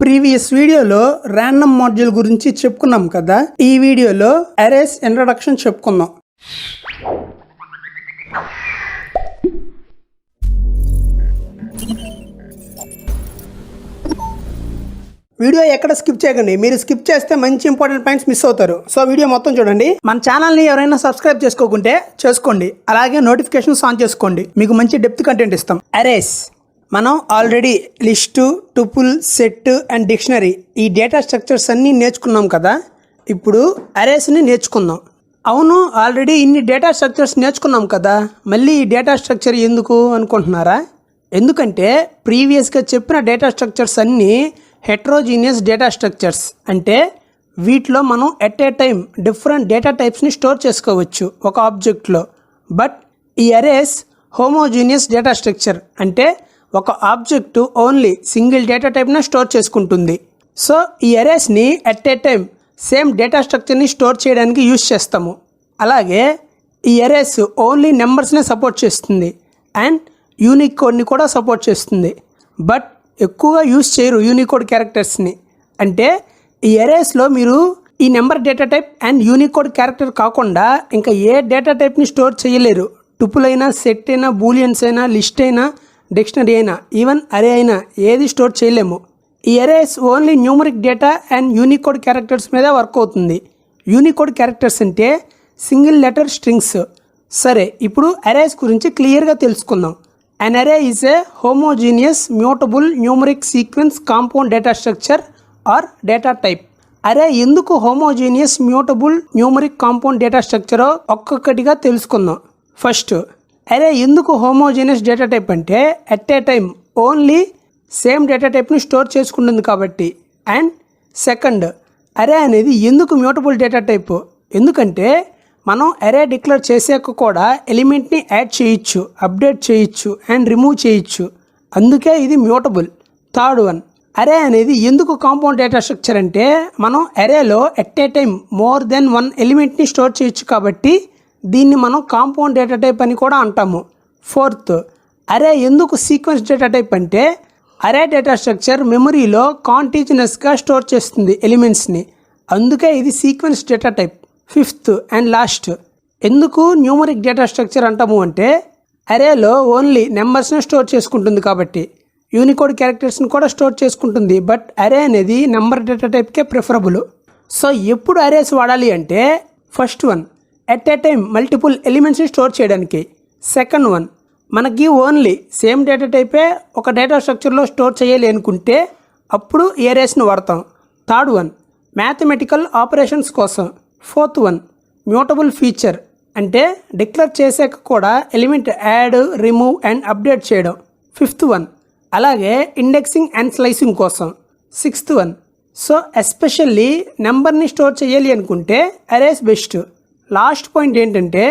Previous వీడియోలో random module గురించి చెప్పుకున్నాం కదా. ఈ వీడియోలో అరేస్ ఇంట్రడక్షన్ చెప్పుకుందాం. వీడియో ఎక్కడ స్కిప్ చేయకండి. మీరు స్కిప్ చేస్తే మంచి ఇంపార్టెంట్ పాయింట్స్ మిస్ అవుతారు. సో వీడియో మొత్తం చూడండి. మన ఛానల్ని ఎవరైనా సబ్స్క్రైబ్ చేసుకోకుంటే చేసుకోండి. అలాగే నోటిఫికేషన్స్ ఆన్ చేసుకోండి. మీకు మంచి డెప్త్ కంటెంట్ ఇస్తాం. అరేస్ మనం already list, tuple, set and dictionary ఈ డేటా స్ట్రక్చర్స్ అన్నీ నేర్చుకున్నాం కదా. ఇప్పుడు అరేస్ని నేర్చుకుందాం. అవును, ఆల్రెడీ ఇన్ని డేటా స్ట్రక్చర్స్ నేర్చుకున్నాం కదా, మళ్ళీ ఈ డేటా స్ట్రక్చర్ ఎందుకు అనుకుంటున్నారా? ఎందుకంటే ప్రీవియస్గా చెప్పిన డేటా స్ట్రక్చర్స్ అన్నీ హెట్రోజీనియస్ డేటా స్ట్రక్చర్స్, అంటే వీటిలో మనం at a time different data టైప్స్ని స్టోర్ చేసుకోవచ్చు ఒక ఆబ్జెక్ట్లో. బట్ ఈ అరేస్ హోమోజీనియస్ డేటా స్ట్రక్చర్, అంటే ఒక ఆబ్జెక్టు ఓన్లీ సింగిల్ డేటా టైప్ని స్టోర్ చేసుకుంటుంది. సో ఈ అరేస్ని at a time same data స్ట్రక్చర్ని స్టోర్ చేయడానికి యూజ్ చేస్తాము. అలాగే ఈ అరేస్ ఓన్లీ నెంబర్స్నే సపోర్ట్ చేస్తుంది అండ్ యూనిక్ కోడ్ని కూడా సపోర్ట్ చేస్తుంది. బట్ ఎక్కువగా యూజ్ చేయరు యూనికోడ్ క్యారెక్టర్స్ని. అంటే ఈ అరేస్లో మీరు ఈ number data type and Unicode character కాకుండా ఇంకా ఏ డేటా టైప్ని స్టోర్ చేయలేరు. టుపుల్ అయినా, సెట్ అయినా, బూలియన్స్ అయినా, లిస్ట్ అయినా, డిక్షనరీ అయినా, ఈవెన్ అరే అయినా ఏది స్టోర్ చేయలేము. ఈ arrays only numeric data and Unicode characters మీద వర్క్ అవుతుంది. యూనికోడ్ క్యారెక్టర్స్ అంటే సింగిల్ లెటర్ స్ట్రింగ్స్. సరే, ఇప్పుడు అరేస్ గురించి క్లియర్గా తెలుసుకుందాం. An array is a homogeneous, mutable, numeric sequence compound data structure or data type. Array ఎందుకు homogeneous, mutable, numeric compound data స్ట్రక్చరో ఒక్కొక్కటిగా తెలుసుకుందాం. ఫస్ట్, అరే ఎందుకు హోమోజీనియస్ డేటా టైప్ అంటే at a time only same data టైప్ని store చేసుకుంటుంది కాబట్టి. And second, అరే అనేది ఎందుకు మ్యూటబుల్ డేటా టైప్, ఎందుకంటే మనం అరే డిక్లేర్ చేసాక కూడా ఎలిమెంట్ని యాడ్ చేయొచ్చు, అప్డేట్ చేయొచ్చు అండ్ రిమూవ్ చేయొచ్చు. అందుకే ఇది మ్యూటబుల్. థర్డ్ వన్, అరే అనేది ఎందుకు కాంపౌండ్ డేటా స్ట్రక్చర్ అంటే మనం అరేలో at a time more than one ఎలిమెంట్ని స్టోర్ చేయొచ్చు కాబట్టి దీన్ని మనం కాంపౌండ్ డేటా టైప్ అని కూడా అంటాము. ఫోర్త్, అరే ఎందుకు సీక్వెన్స్ డేటా టైప్ అంటే అరే డేటా స్ట్రక్చర్ మెమరీలో కాంటిన్యూస్గా స్టోర్ చేస్తుంది ఎలిమెంట్స్ని, అందుకే ఇది sequence data type. Fifth and last, ఎందుకు న్యూమరిక్ డేటా స్ట్రక్చర్ అంటాము అంటే అరేలో ఓన్లీ నెంబర్స్ని స్టోర్ చేసుకుంటుంది కాబట్టి. యూనికోడ్ క్యారెక్టర్స్ని కూడా స్టోర్ చేసుకుంటుంది, బట్ అరే అనేది నెంబర్ డేటా టైప్కే ప్రిఫరబుల్. సో ఎప్పుడు అరేస్ వాడాలి అంటే first one, at a time multiple ఎలిమెంట్స్ని స్టోర్ చేయడానికి. సెకండ్ వన్, మనకి ఓన్లీ సేమ్ డేటా టైపే ఒక డేటా స్ట్రక్చర్లో స్టోర్ చేయాలి అనుకుంటే అప్పుడు ఈ అరేస్ని వాడతాం. థర్డ్ వన్, మ్యాథమెటికల్ ఆపరేషన్స్ కోసం. ఫోర్త్ వన్, మ్యూటబుల్ ఫీచర్, అంటే డిక్లేర్ చేసాక కూడా element add, remove and update చేయడం. ఫిఫ్త్ వన్, అలాగే ఇండెక్సింగ్ అండ్ స్లైసింగ్ కోసం. సిక్స్త్ వన్, సో ఎస్పెషల్లీ నెంబర్ని స్టోర్ చేయాలి అనుకుంటే అరేస్ బెస్ట్. లాస్ట్ పాయింట్ ఏంటంటే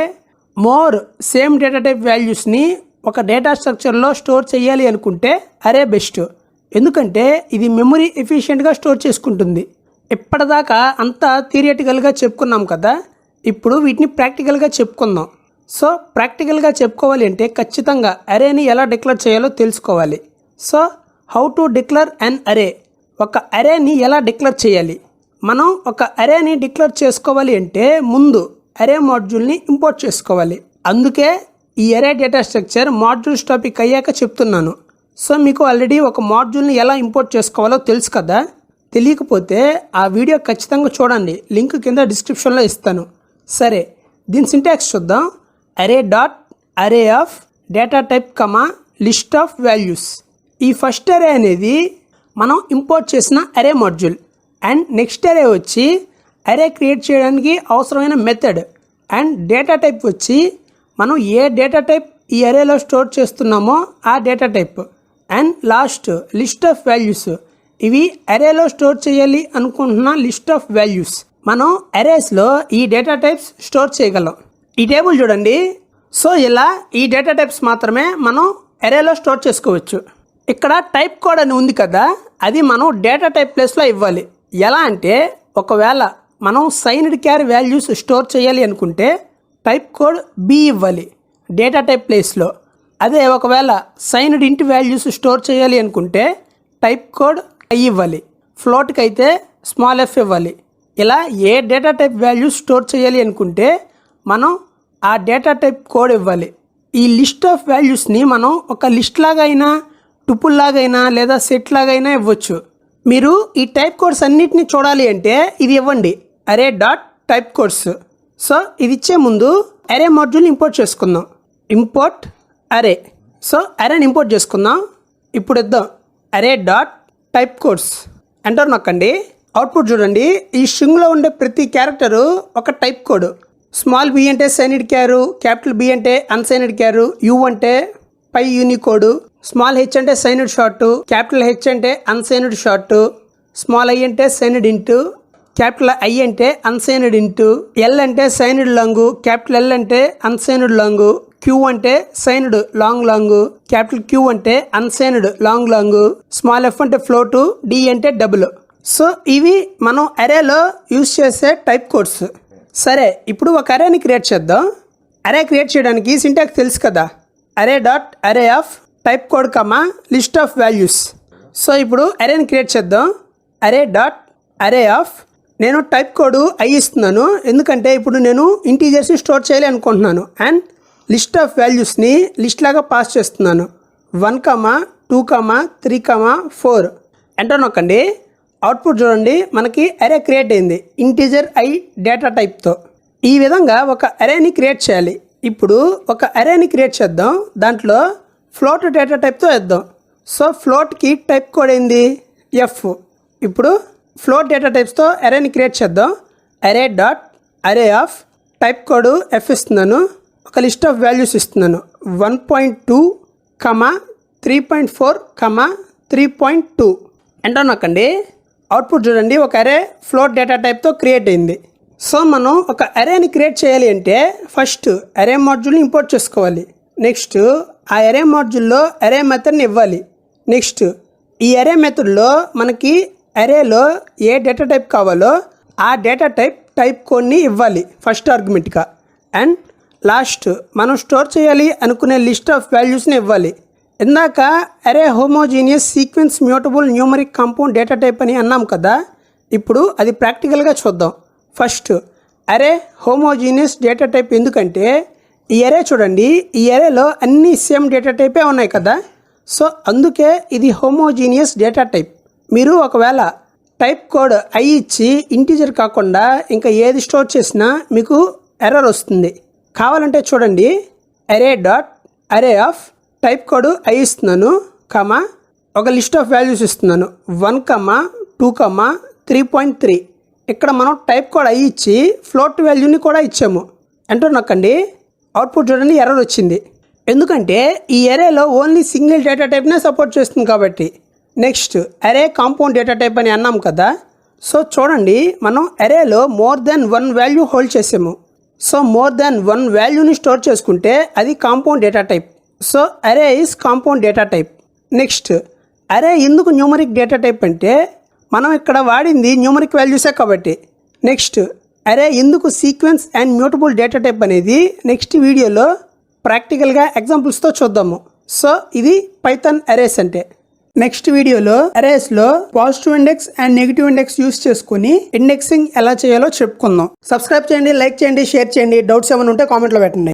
మోర్ సేమ్ డేటా టైప్ వాల్యూస్ని ఒక డేటా స్ట్రక్చర్లో స్టోర్ చేయాలి అనుకుంటే అరే బెస్ట్, ఎందుకంటే ఇది మెమరీ ఎఫిషియెంట్గా స్టోర్ చేసుకుంటుంది. ఇప్పటిదాకా అంతా థియరిటికల్గా చెప్పుకున్నాం కదా, ఇప్పుడు వీటిని ప్రాక్టికల్గా చెప్పుకుందాం. సో ప్రాక్టికల్గా చెప్పుకోవాలి అంటే ఖచ్చితంగా అరేని ఎలా డిక్లేర్ చేయాలో తెలుసుకోవాలి. సో హౌ టు డిక్లేర్ అన్ అరే, ఒక అరేని ఎలా డిక్లేర్ చేయాలి? మనం ఒక అరేని డిక్లేర్ చేసుకోవాలి అంటే ముందు అరే మాడ్యూల్ని ఇంపోర్ట్ చేసుకోవాలి. అందుకే ఈ అరే డేటా స్ట్రక్చర్ మాడ్యూల్స్ టాపిక్ అయ్యాక చెప్తున్నాను. సో మీకు ఆల్రెడీ ఒక మాడ్యూల్ని ఎలా ఇంపోర్ట్ చేసుకోవాలో తెలుసు కదా. తెలియకపోతే ఆ వీడియో ఖచ్చితంగా చూడండి, లింక్ కింద డిస్క్రిప్షన్లో ఇస్తాను. సరే, దీని సింటాక్స్ చూద్దాం. అరే డాట్ అరే of data type comma list of values. ఈ ఫస్ట్ అరే అనేది మనం ఇంపోర్ట్ చేసిన అరే మాడ్యూల్. అండ్ నెక్స్ట్ అరే వచ్చి అరే క్రియేట్ చేయడానికి అవసరమైన మెథడ్. అండ్ డేటా టైప్ వచ్చి మనం ఏ డేటా టైప్ ఈ అరేలో స్టోర్ చేస్తున్నామో ఆ data type. And last list of values, ఇవి అరేలో స్టోర్ చేయాలి అనుకుంటున్న లిస్ట్ ఆఫ్ వాల్యూస్. మనం అరేస్లో ఈ డేటా టైప్స్ స్టోర్ చేయగలం. ఈ టేబుల్ చూడండి. సో ఇలా ఈ డేటా టైప్స్ మాత్రమే మనం అరేలో స్టోర్ చేసుకోవచ్చు. ఇక్కడ టైప్ కోడ్ అని ఉంది కదా, అది మనం డేటా టైప్ ప్లేస్లో ఇవ్వాలి. ఎలా అంటే ఒకవేళ మనం సైన్డ్ క్యారీ వాల్యూస్ స్టోర్ చేయాలి అనుకుంటే టైప్ కోడ్ బి ఇవ్వాలి డేటా టైప్ ప్లేస్లో. అదే ఒకవేళ సైన్డ్ ఇంట్ వాల్యూస్ స్టోర్ చేయాలి అనుకుంటే టైప్ కోడ్ ఐ ఇవ్వాలి. ఫ్లోట్కి అయితే స్మాల్ ఎఫ్ ఇవ్వాలి. ఇలా ఏ డేటా టైప్ వాల్యూస్ స్టోర్ చేయాలి అనుకుంటే మనం ఆ డేటా టైప్ కోడ్ ఇవ్వాలి. ఈ లిస్ట్ ఆఫ్ వాల్యూస్ని మనం ఒక లిస్ట్ లాగా అయినా, టుపుల్ లాగా అయినా, లేదా సెట్ లాగా అయినా ఇవ్వచ్చు. మీరు ఈ టైప్ కోడ్స్ అన్నిటిని చూడాలి అంటే ఇది ఇవ్వండి, అరే డాట్ టైప్ కోడ్స్. సో ఇది ఇచ్చే ముందు అరే మాడ్యూల్ని ఇంపోర్ట్ చేసుకుందాం. ఇంపోర్ట్ అరే. సో అరేని ఇంపోర్ట్ చేసుకుందాం. ఇప్పుడు ఇద్దాం అరే డాట్ టైప్ కోడ్స్. ఎంటర్ నొక్కండి. అవుట్పుట్ చూడండి. ఈ స్ట్రింగ్లో ఉండే ప్రతి క్యారెక్టరు ఒక టైప్ కోడ్. స్మాల్ బి అంటే సైనిడ్ క్యారు, క్యాపిటల్ బి అంటే అన్సైనిడ్ క్యారు, యూ అంటే పై యూనికోడ్, స్మాల్ హెచ్ అంటే సైనిడ్ షార్ట్, క్యాపిటల్ హెచ్ అంటే అన్సైనిడ్ షార్ట్, స్మాల్ ఐ అంటే సైనిడ్ ఇంటూ, క్యాపిటల్ ఐ అంటే అన్సైనిడ్ ఇంటూ, ఎల్ అంటే సైనిడ్ లాంగ్, క్యాపిటల్ ఎల్ అంటే అన్సైనిడ్ లాంగ్, క్యూ అంటే signed long long, capital Q అంటే unsigned long long, small F అంటే float, D అంటే double. So ఇవి మనం అరేలో యూజ్ చేసే టైప్ కోడ్స్. సరే, ఇప్పుడు ఒక అరేని క్రియేట్ చేద్దాం. అరే క్రియేట్ చేయడానికి సింటాక్స్ తెలుసు కదా, అరే డాట్ అరే of type code comma list of values. So ఇప్పుడు అరేని క్రియేట్ చేద్దాం. అరే డాట్ అరే ఆఫ్, నేను టైప్ కోడ్ ఐ ఇస్తున్నాను ఎందుకంటే ఇప్పుడు నేను ఇంటీజర్స్ని స్టోర్ చేయాలి అనుకుంటున్నాను. అండ్ లిస్ట్ ఆఫ్ వాల్యూస్ని లిస్ట్ లాగా పాస్ చేస్తున్నాను. 1, 2, 3, 4. ఎంటర్ నొక్కండి. అవుట్పుట్ చూడండి, మనకి అరే క్రియేట్ అయింది ఇంటీజర్ ఐ డేటా టైప్తో. ఈ విధంగా ఒక అరేని క్రియేట్ చేయాలి. ఇప్పుడు ఒక అరేని క్రియేట్ చేద్దాం. దాంట్లో ఫ్లోట్ డేటా టైప్తో వేద్దాం. సో ఫ్లోట్కి టైప్ కోడ్ ఏంది, ఎఫ్. ఇప్పుడు ఫ్లోట్ డేటా టైప్స్తో అరేని క్రియేట్ చేద్దాం. అరే డాట్ అరే ఆఫ్ టైప్ కోడ్ ఎఫ్ ఇస్తున్నాను. ఒక లిస్ట్ ఆఫ్ వాల్యూస్ ఇస్తున్నాను. 1.2, 3.4, 3.2. ఎంటర్ నొక్కండి. అవుట్పుట్ చూడండి, ఒక అరే ఫ్లోట్ డేటా టైప్తో క్రియేట్ అయింది. సో మనం ఒక అరేని క్రియేట్ చేయాలి అంటే ఫస్ట్ అరే మాడ్యూల్ని ఇంపోర్ట్ చేసుకోవాలి. నెక్స్ట్ ఆ అరే మాడ్యూల్లో అరే మెథడ్ని ఇవ్వాలి. నెక్స్ట్ ఈ అరే మెథడ్లో మనకి అరేలో ఏ డేటా టైప్ కావాలో ఆ డేటా టైప్ కోడ్ని ఇవ్వాలి ఫస్ట్ ఆర్గ్యుమెంట్గా. అండ్ లాస్ట్ మనం స్టోర్ చేయాలి అనుకునే లిస్ట్ ఆఫ్ వాల్యూస్ని ఇవ్వాలి. ఇందాక అరే homogeneous sequence mutable numeric compound data type అని అన్నాం కదా, ఇప్పుడు అది ప్రాక్టికల్గా చూద్దాం. ఫస్ట్ అరే హోమోజీనియస్ డేటా టైప్ ఎందుకంటే ఈ అరే చూడండి, ఈ అరేలో అన్ని సేమ్ డేటా టైపే ఉన్నాయి కదా, సో అందుకే ఇది హోమోజీనియస్ డేటా టైప్. మీరు ఒకవేళ టైప్ కోడ్ ఐ ఇచ్చి ఇంటీజర్ కాకుండా ఇంకా ఏది స్టోర్ చేసినా మీకు ఎర్రర్ వస్తుంది. కావాలంటే చూడండి, అరే డాట్ అరే ఆఫ్ టైప్ కోడ్ ఐ ఇస్తున్నాను, ఒక లిస్ట్ ఆఫ్ వాల్యూస్ ఇస్తున్నాను. 1, 2, 3.3. ఇక్కడ మనం టైప్ కోడ్ ఐ ఇచ్చి ఫ్లోట్ వాల్యూని కూడా ఇచ్చాము. ఎంటర్ నొక్కండి. అవుట్పుట్ చూడండి, ఎర్రర్ వచ్చింది. ఎందుకంటే ఈ అరేలో ఓన్లీ సింగిల్ డేటా టైప్నే సపోర్ట్ చేస్తుంది కాబట్టి. నెక్స్ట్ అరే కాంపౌండ్ డేటా టైప్ అని అన్నాం కదా, సో చూడండి మనం అరేలో మోర్ దెన్ 1 వాల్యూ హోల్డ్ చేసాము. సో మోర్ దెన్ 1 వాల్యూని స్టోర్ చేసుకుంటే అది కాంపౌండ్ డేటా టైప్. సో అరే is compound data type. Next అరే ఎందుకు న్యూమరిక్ డేటా టైప్ అంటే మనం ఇక్కడ వాడింది న్యూమరిక్ వాల్యూసే కాబట్టి. నెక్స్ట్ అరే ఎందుకు sequence and mutable data type అనేది నెక్స్ట్ వీడియోలో ప్రాక్టికల్గా ఎగ్జాంపుల్స్తో చూద్దాము. సో ఇది పైథాన్ అరేస్ అంటే. నెక్స్ట్ వీడియోలో అరేస్లో positive index and negative index use చేసుకుని ఇండెక్సింగ్ ఎలా చేయాలో చెప్పుకుందాం. సబ్స్క్రైబ్ చేయండి, లైక్ చేయండి, షేర్ చేయండి. డౌట్స్ ఏమైనా ఉంటే కామెంట్లో పెట్టండి.